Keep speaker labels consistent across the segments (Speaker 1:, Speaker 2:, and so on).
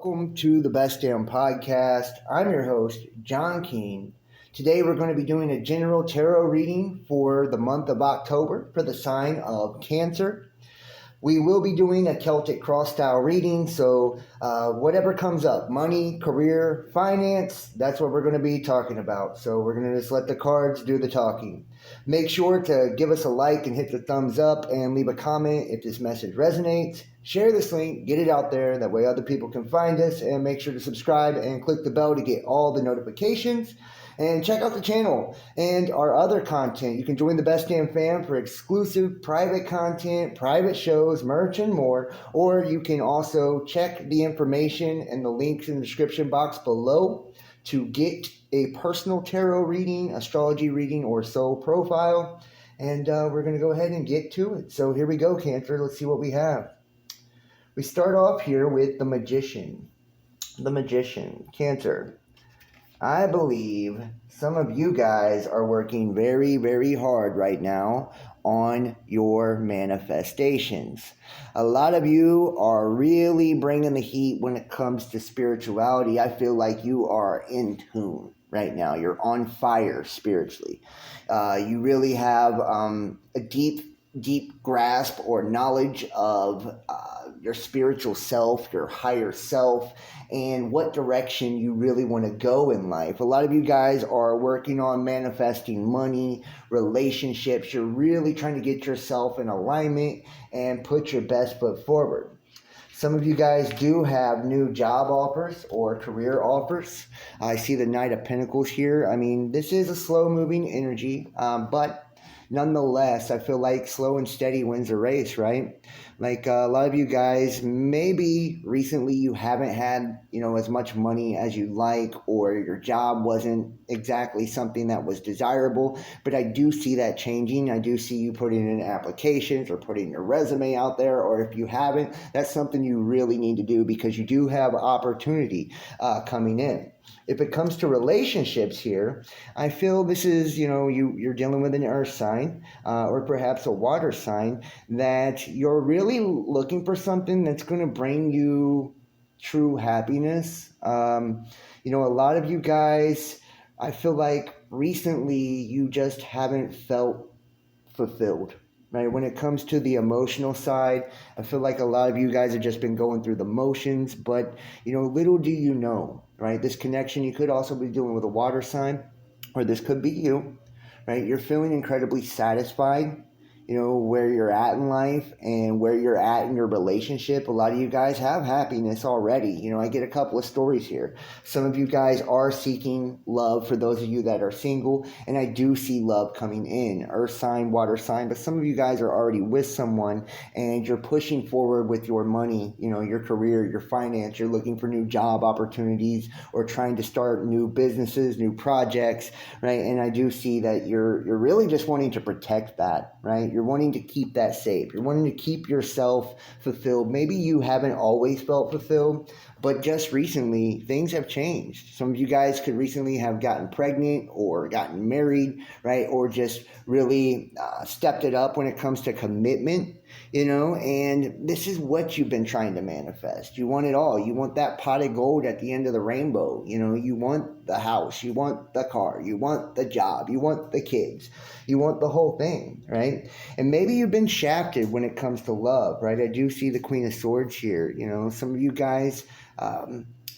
Speaker 1: Welcome to the Best Damn Podcast. I'm your host, John Keene. Today we're going to be doing a general tarot reading for the month of October for the sign of Cancer. We will be doing a Celtic cross style reading, so whatever comes up, money, career, finance, that's what we're going to be talking about. So we're going to just let the cards do the talking. Make sure to give us a like and hit the thumbs up and leave a comment if this message resonates. Share this link, get it out there, that way other people can find us, and make sure to subscribe and click the bell to get all the notifications. And check out the channel and our other content. You can join the Best Damn Fam for exclusive private content, private shows, merch, and more. Or you can also check the information and the links in the description box below to get a personal tarot reading, astrology reading, or soul profile. And we're going to go ahead and get to it. So here we go, Cancer. Let's see what we have. We start off here with the Magician. The Magician, Cancer. I believe some of you guys are working very, very hard right now on your manifestations. A lot of you are really bringing the heat when it comes to spirituality. I feel like you are in tune right now. You're on fire spiritually. You really have a deep grasp or knowledge of your spiritual self, your higher self, and what direction you really want to go in life. A lot of you guys are working on manifesting money, relationships. You're really trying to get yourself in alignment and put your best foot forward. Some of you guys do have new job offers or career offers. I see the Knight of Pentacles here. I mean, this is a slow-moving energy, but nonetheless, I feel like slow and steady wins the race, right? Like a lot of you guys, maybe recently you haven't had, as much money as you'd like, or your job wasn't exactly something that was desirable, but I do see that changing. I do see you putting in applications or putting your resume out there, or if you haven't, that's something you really need to do because you do have opportunity coming in. If it comes to relationships here, I feel this is, you're dealing with an earth sign or perhaps a water sign, that you're really looking for something that's going to bring you true happiness. A lot of you guys, I feel like recently you just haven't felt fulfilled. Right? When it comes to the emotional side, I feel like a lot of you guys have just been going through the motions, but, little do you know, right? This connection, you could also be dealing with a water sign, or this could be you, right? You're feeling incredibly satisfied, where you're at in life and where you're at in your relationship. A lot of you guys have happiness already. I get a couple of stories here. Some of you guys are seeking love, for those of you that are single, and I do see love coming in. Earth sign, water sign, but some of you guys are already with someone and you're pushing forward with your money, your career, your finance. You're looking for new job opportunities or trying to start new businesses, new projects, right? And I do see that you're really just wanting to protect that, right? You're wanting to keep that safe. You're wanting to keep yourself fulfilled. Maybe you haven't always felt fulfilled, but just recently things have changed. Some of you guys could recently have gotten pregnant or gotten married, right? Or just really stepped it up when it comes to commitment, and this is what you've been trying to manifest. You want it all. You want that pot of gold at the end of the rainbow. You want the house, you want the car, you want the job, you want the kids, you want the whole thing, right? And maybe you've been shafted when it comes to love, right? I do see the Queen of Swords here. Some of you guys,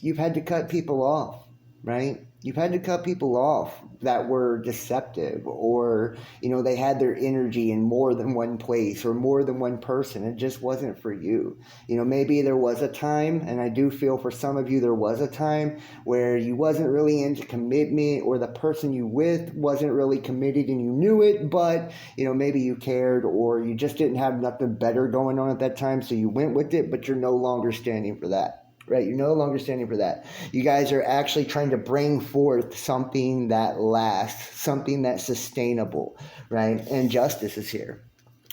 Speaker 1: you've had to cut people off, right? You've had to cut people off that were deceptive, or, they had their energy in more than one place or more than one person. It just wasn't for you. Maybe there was a time, and I do feel for some of you there was a time where you wasn't really into commitment, or the person you with wasn't really committed and you knew it, but, maybe you cared, or you just didn't have nothing better going on at that time, so you went with it, but you're no longer standing for that. Right, you're no longer standing for that. You guys are actually trying to bring forth something that lasts, something that's sustainable, right? And justice is here,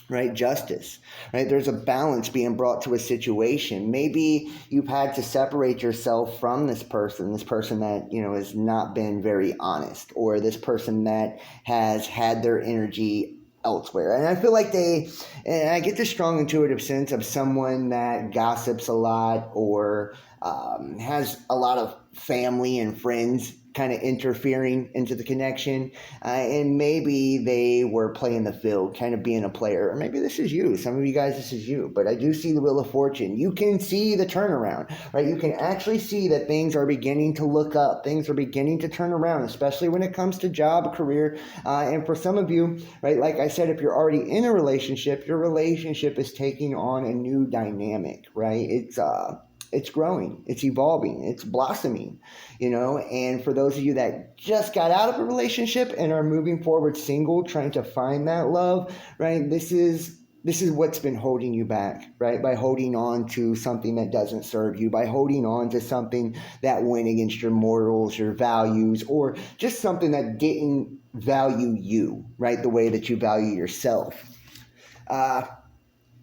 Speaker 1: right? Justice, right? There's a balance being brought to a situation. Maybe you've had to separate yourself from this person that, has not been very honest, or this person that has had their energy elsewhere. And I feel like and I get the strong intuitive sense of someone that gossips a lot, or has a lot of family and friends kind of interfering into the connection, and maybe they were playing the field, kind of being a player, or maybe this is you. Some of you guys, this is you, but I do see the Wheel of Fortune. You can see the turnaround, right? You can actually see that things are beginning to look up. Things are beginning to turn around, especially when it comes to job, career, and for some of you, right, like I said, if you're already in a relationship, your relationship is taking on a new dynamic, right? It's growing, it's evolving, it's blossoming, and for those of you that just got out of a relationship and are moving forward single, trying to find that love, right, this is what's been holding you back, right? By holding on to something that doesn't serve you, by holding on to something that went against your morals, your values, or just something that didn't value you, right? The way that you value yourself.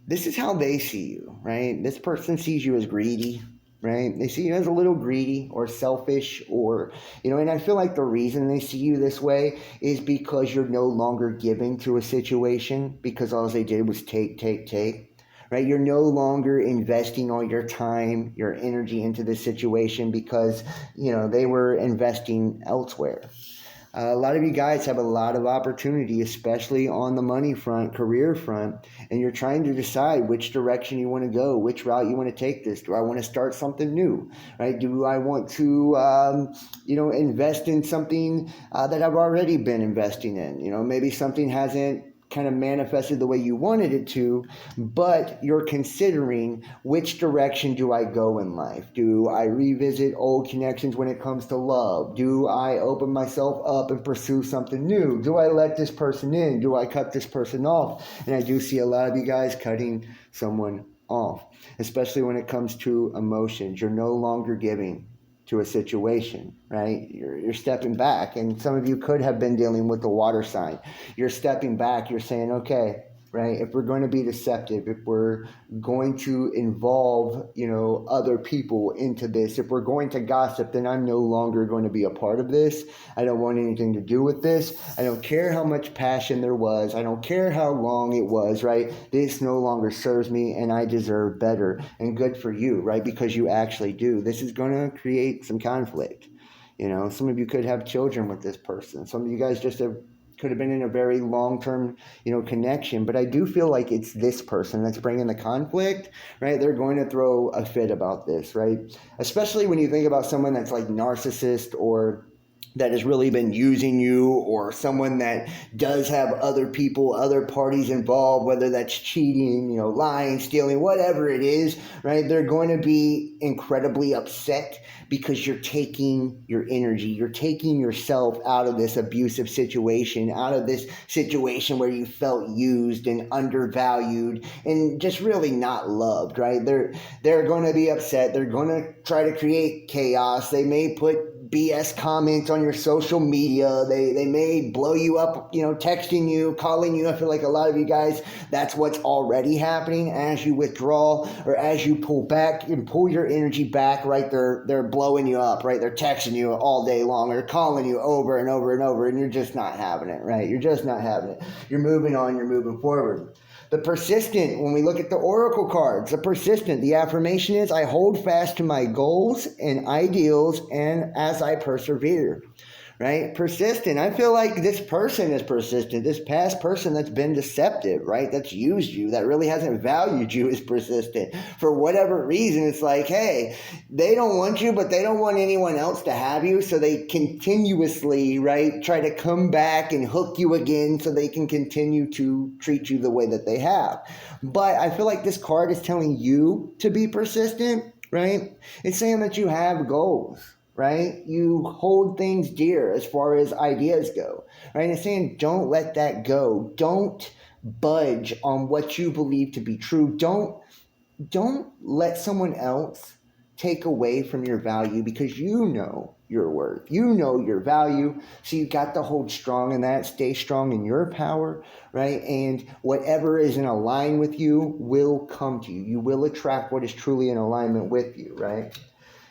Speaker 1: This is how they see you, right? This person sees you as greedy, right? They see you as a little greedy or selfish, or, and I feel like the reason they see you this way is because you're no longer giving to a situation, because all they did was take, right? You're no longer investing all your time, your energy into this situation because, they were investing elsewhere. A lot of you guys have a lot of opportunity, especially on the money front, career front, and you're trying to decide which direction you want to go, which route you want to take this. Do I want to start something new, right? Do I want to, invest in something that I've already been investing in? Maybe something hasn't kind of manifested the way you wanted it to, but you're considering which direction do I go in life? Do I revisit old connections when it comes to love? Do I open myself up and pursue something new? Do I let this person in? Do I cut this person off? And I do see a lot of you guys cutting someone off, especially when it comes to emotions. You're no longer giving to a situation, right? You're stepping back, and some of you could have been dealing with the water sign. You're stepping back. You're saying, okay, right? If we're going to be deceptive, if we're going to involve, other people into this, if we're going to gossip, then I'm no longer going to be a part of this. I don't want anything to do with this. I don't care how much passion there was. I don't care how long it was, right? This no longer serves me, and I deserve better. And good for you, right? Because you actually do. This is going to create some conflict. Some of you could have children with this person. Some of you guys could have been in a very long-term, connection. But I do feel like it's this person that's bringing the conflict, right? They're going to throw a fit about this, right? Especially when you think about someone that's like narcissist, or that has really been using you, or someone that does have other people, other parties involved, whether that's cheating, lying, stealing, whatever it is, right? They're going to be incredibly upset because you're taking your energy, you're taking yourself out of this abusive situation, out of this situation where you felt used and undervalued and just really not loved, right? They're going to be upset. They're going to try to create chaos. They may put BS comments on your social media. They may blow you up, texting you, calling you. I feel like a lot of you guys, that's what's already happening as you withdraw, or as you pull back and pull your energy back, right? They're blowing you up, right? They're texting you all day long, or calling you over and over and over, and you're just not having it, right? You're just not having it. You're moving on, you're moving forward. The persistent, when we look at the oracle cards, the persistent, the affirmation is, I hold fast to my goals and ideals, and as I persevere, right? Persistent. I feel like this person is persistent. This past person that's been deceptive, right? That's used you, that really hasn't valued you, is persistent. For whatever reason, it's like, hey, they don't want you, but they don't want anyone else to have you. So they continuously, right, try to come back and hook you again so they can continue to treat you the way that they have. But I feel like this card is telling you to be persistent, right? It's saying that you have goals, right? You hold things dear as far as ideas go, right? It's saying don't let that go. Don't budge on what you believe to be true. Don't let someone else take away from your value, because you know your worth. You know your value. So you got to hold strong in that. Stay strong in your power, right? And whatever is in alignment with you will come to you. You will attract what is truly in alignment with you, right?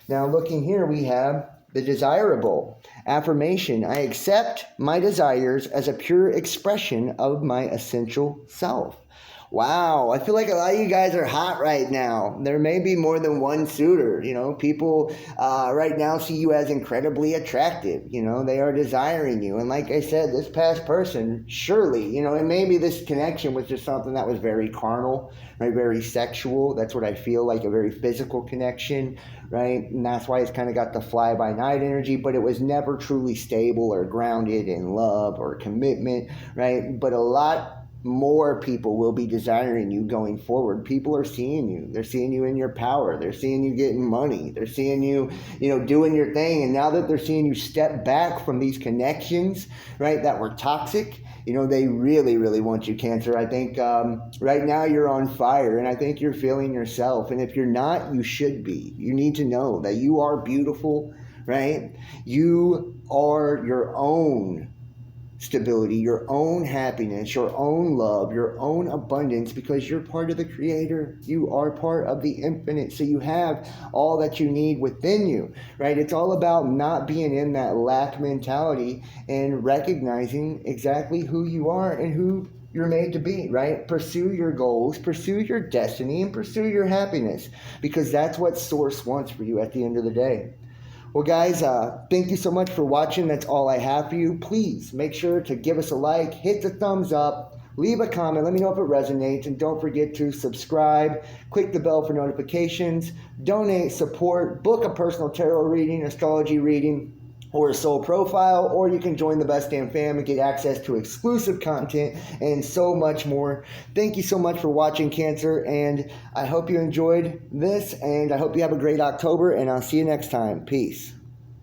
Speaker 1: Now, looking here, we have the desirable affirmation. I accept my desires as a pure expression of my essential self. Wow, I feel like a lot of you guys are hot right now. There may be more than one suitor. People right now see you as incredibly attractive. They are desiring you. And like I said, this past person, surely, and maybe this connection was just something that was very carnal, right? Very sexual. That's what I feel like, a very physical connection, right? And that's why it's kind of got the fly by night energy, but it was never truly stable or grounded in love or commitment, right? But a lot more people will be desiring you going forward. People are seeing you. They're seeing you in your power. They're seeing you getting money. They're seeing you, doing your thing. And now that they're seeing you step back from these connections, right, that were toxic, they really, really want you, Cancer. I think right now you're on fire, and I think you're feeling yourself. And if you're not, you should be. You need to know that you are beautiful, right? You are your own stability, your own happiness, your own love, your own abundance, because you're part of the Creator. You are part of the infinite. So you have all that you need within you, right? It's all about not being in that lack mentality and recognizing exactly who you are and who you're made to be, right? Pursue your goals, pursue your destiny, and pursue your happiness, because that's what Source wants for you at the end of the day. Well, guys, thank you so much for watching. That's all I have for you. Please make sure to give us a like, hit the thumbs up, leave a comment, let me know if it resonates, and don't forget to subscribe, click the bell for notifications, donate, support, book a personal tarot reading, astrology reading, or a soul profile, or you can join the Best Damn Fam and get access to exclusive content and so much more. Thank you so much for watching, Cancer, and I hope you enjoyed this, and I hope you have a great October, and I'll see you next time. Peace.